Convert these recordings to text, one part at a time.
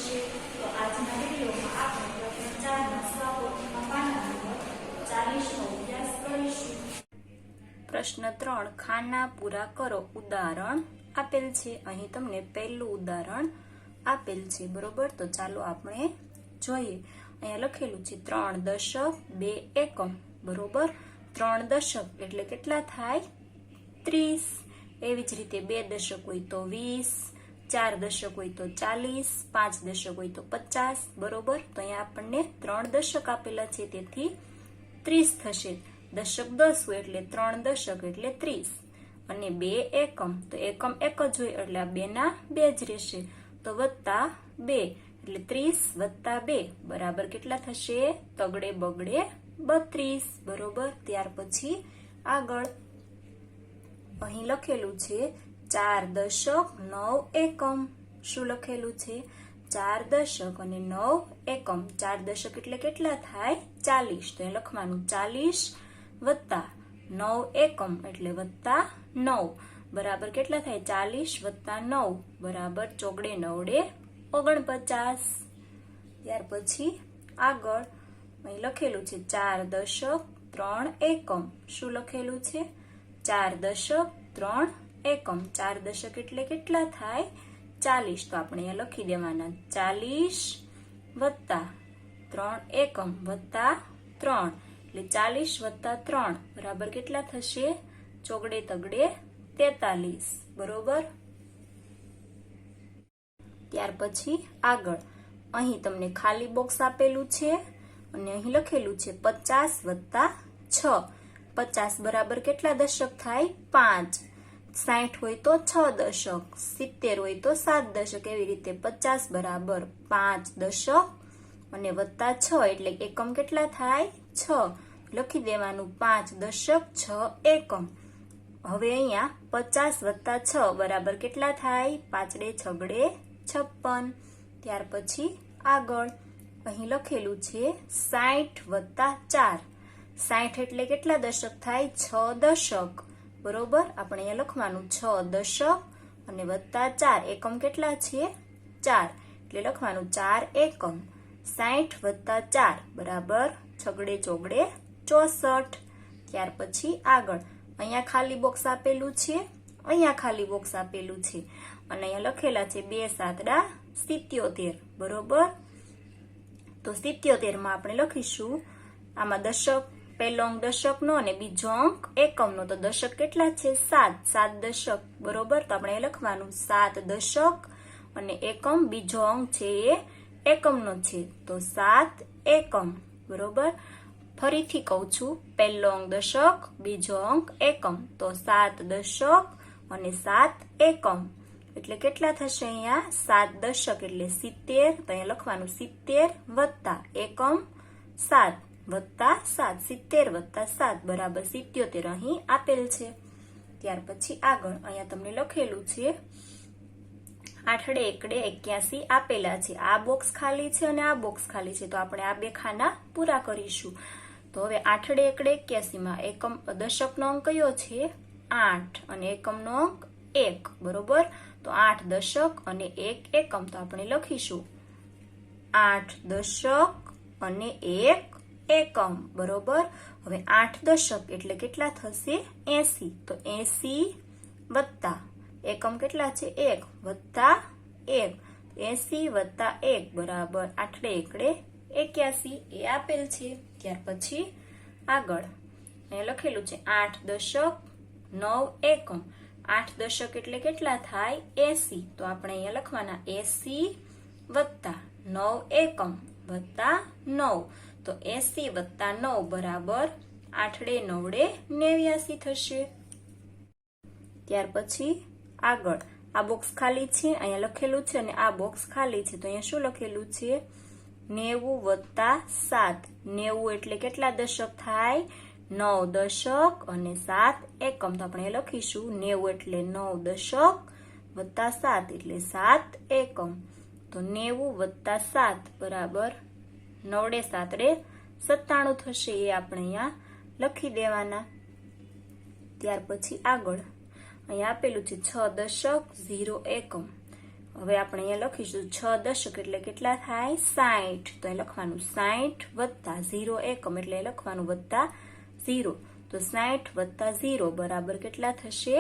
થશે. તો આજના વિડીયોમાં આપણે પ્રકરણ 4 ના સ્વપોથીમાં પાના નંબર 40 નો અભ્યાસ કરીશું. પ્રશ્ન 3 ખાના પૂરા કરો. ઉદાહરણ આપેલ છે. અહીં તમને પહેલું ઉદાહરણ આપેલ છે, બરોબર. તો ચાલો આપણે જોઈએ. અહીંયા લખેલું છે 3 દશક 2 એકમ, બરોબર. 3 દશક એટલે કેટલા થાય? 30. એવી જ રીતે 2 દશક હોય તો 20, 4 દશક હોય તો 40, 5 દશક હોય તો 50, બરોબર. તો અહીંયા આપણને 3 દશક આપેલા છે, તેથી 30 થશે. દશક 10 હોય એટલે 3 દશક એટલે 30. અને 2 એકમ, તો એકમ એક જ હોય એટલે આ 2 ના 2 જ રહેશે. તો વત્તા 2 એટલે 30 વત્તા 2 બરાબર કેટલા થશે? તગડે બગડે 32, બરોબર. ત્યાર પછી આગળ અહીં લખેલું છે 4 દશક 9 એકમ. શું લખેલું છે? 4 દશક અને 9 એકમ. 4 દશક એટલે કેટલા થાય? 40. તો એ લખવાનું 40 વત્તા 9 એકમ એટલે વત્તા 9 બરાબર કેટલા થાય? 40 વત્તા 9 બરાબર ચોગડે નવડે 49. ત્યાર પછી આગળ અહીં લખેલું છે 4 દશક 3 એકમ. શું લખેલું છે? 4 દશક 3 એકમ. 4 દશક એટલે કેટલા થાય? 40. તો આપણે અહીંયા લખી દેવાના 40 વત્તા 3 એકમ વત્તા 3 એટલે 40 વત્તા 3 બરાબર કેટલા થશે? ચોગડે તગડે 43, બરોબર. ત્યાર પછી આગળ અહીં તમને ખાલી બોક્સ આપેલું છે અને અહીં લખેલું છે 50 વત્તા 6. 50 બરાબર કેટલા દશક થાય? 5. 60 હોય તો 6 દશક, 70 હોય તો 7 દશક. એવી રીતે 50 બરાબર 5 દશક અને વત્તા 6 એટલે એકમ કેટલા થાય? 6. લખી દેવાનું 5 દશક 6 એકમ. હવે અહીંયા 50 વત્તા 6 બરાબર કેટલા થાય? 5 છગડે 56. ત્યાર પછી આગળ અહીં લખેલું છે 60 વત્તા 4. 60 એટલે કેટલા દશક થાય? 6 દશક, બરોબર. આપણે અહીંયા લખવાનું 6 દશક અને વત્તા 4 એકમ કેટલા છે? 4 એટલે લખવાનું 4 એકમ. 60 વત્તા 4 બરાબર છગડે ચોગડે 64. ત્યાર પછી આગળ અહીંયા ખાલી બોક્સ આપેલું છે, અહીંયા ખાલી બોક્સ આપેલું છે અને અહીંયા લખેલા છે 2 7 77, બરોબર. તો 77 માં આપણે લખીશું આમાં દશક, પહેલો અંક દશકનો અને બીજો અંક એકમનો. તો દશક કેટલા છે? 7 દશક, બરોબર. તો આપણે લખવાનું 7 દશક અને એકમ બીજો અંક છે એ એકમનો છે, તો 7 એકમ, બરોબર. ફરીથી કહું છું, પહેલો અંક દશક, બીજો અંક એકમ. તો 7 દશક અને 7 એકમ એટલે કેટલા થશે? અહીંયા 7 દશક એટલે 70. તો અહીંયા લખવાનું 70 વત્તા એકમ 7 વત્તા 7, 70 વત્તા 7 બરાબર 77 અહીં આપેલ છે. ત્યાર પછી આગળ અહીંયા તમને લખેલું છે 8 એકડે 81 આપેલા છે. આ બોક્સ ખાલી છે અને આ બોક્સ ખાલી છે, તો આપણે આ બે ખાના પૂરા કરીશું. તો હવે 8 એકડે 81 માં એકમ દશકનો અંક કયો છે? 8 અને એકમનો અંક 1, બરોબર. તો 8 દશક અને 1 એકમ. તો આપણે લખીશું 8 દશક અને 1 એકમ, બરોબર. હવે 8 દશક એટલે કેટલા થશે? 80. તો 80 વત્તા એકમ કેટલા છે? 1 વત્તા 1, 80 વત્તા 1 બરાબર 8 એકડે 81 એ આપેલ છે. ત્યાર પછી આગળ અહીંયા લખેલું છે 8 દશક 9 એકમ. 8 દશક એટલે કેટલા થાય? 80. તો આપણે અહીંયા લખવાના 80 વત્તા 9 એકમ વત્તા 9. તો 80 વત્તા 9 બરાબર 8 9 89 થશે. ત્યાર પછી આગળ આ બોક્સ ખાલી છે, અહીંયા લખેલું છે અને આ બોક્સ ખાલી છે. તો અહીંયા શું લખેલું છે? 90 વત્તા 7. 90 એટલે કેટલા દશક થાય? 9 દશક અને 7 એકમ. તો આપણે લખીશું 90 એટલે 9 દશક વત્તા 7 એટલે 7 એકમ. તો 90 વત્તા 7 બરાબર 9 7 97 થશે. એ આપણે અહીંયા લખી દેવાના. ત્યાર પછી આગળ અહીંયા આપેલું છે 6 દશક 0 એકમ. હવે આપણે અહીંયા લખીશું 6 દશક એટલે કેટલા થાય 60, તો એ લખવાનું 60 વત્તા 0 એકમ એટલે લખવાનું વત્તા 0, તો 60 વત્તા 0 બરાબર કેટલા થશે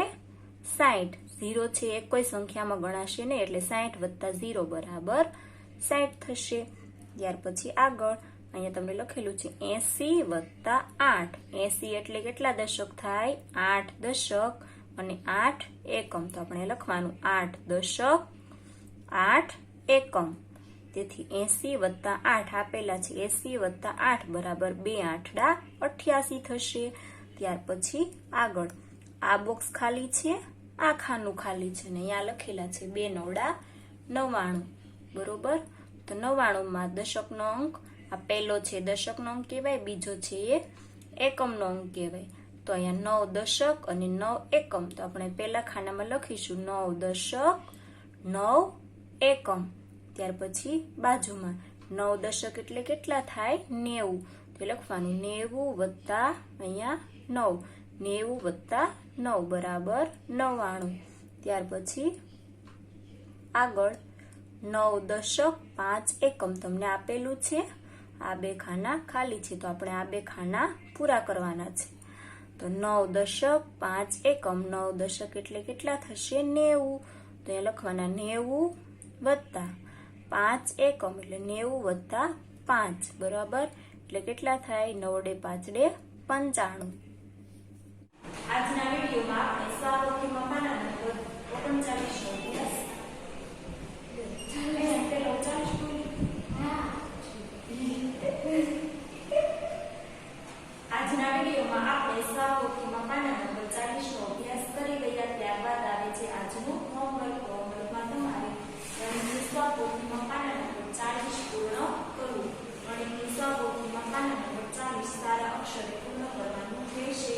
60, 0 છે એક કોઈ સંખ્યામાં ગણાશે નહીં એટલે 60 વત્તા 0 બરાબર 60 થશે. ત્યાર પછી આગળ અહીંયા તમને લખેલું છે 80 વત્તા 8, 80 એટલે કેટલા દશક થાય 8 દશક અને 8 એકમ, તો આપણે લખવાનું 8 દશક 8 એકમ. તેથી 80 વત્તા 8 આપેલા છે, 80 વત્તા 8 બરાબર 2 આઠડા 88 થશે. ત્યાર પછી આગળ આ બોક્સ ખાલી છે, આ ખાનું ખાલી છે ને અહીંયા લખેલા છે 2 નવડા 99, બરોબર. તો 99 માં દશકનો અંક આ પહેલો છે દશકનો અંક કહેવાય, બીજો છે એ એકમનો અંક કહેવાય. તો અહીંયા 9 દશક અને 9 એકમ, તો આપણે પહેલા ખાનામાં લખીશું 9 દશક 9 એકમ. ત્યાર પછી બાજુમાં 9 દશક એટલે કેટલા થાય 90, તો લખવાનું 90 વત્તા અહીંયા 9, 90 વત્તા 9 બરાબર 99. ત્યાર પછી આગળ 9 દશક 5 એકમ તમને આપેલું છે, આ 2 ખાના ખાલી છે, તો આપણે આ 2 ખાના પૂરા કરવાના છે. તો 9 દશક 5 એકમ, 9 દશક એટલે કેટલા થશે 90, તો એ લખવાના 90 વત્તા 5 એકમ એટલે 90 વત્તા 5 બરાબર એટલે કેટલા થાય 9 5 95. આજના વિડીયોમાં આપણે સ્વાવૃત્તિમાં પાના નંબર 39 નો અભ્યાસ આજના વિડીયોમાં આપણે સ્વાવૃત્તિમાં પાના નંબર 40 નો અભ્યાસ કરી ગયા. ત્યારબાદ આવે છે આજનું હોમવર્ક. હોમવર્કમાં તમારે ગણિતની સ્વાવૃત્તિમાં પાના નંબર 40 પૂર્ણ કરવું. ગણિતની સ્વાવૃત્તિમાં પાના નંબર 40 સારા અક્ષરે પૂર્ણ કરવાનું રહેશે.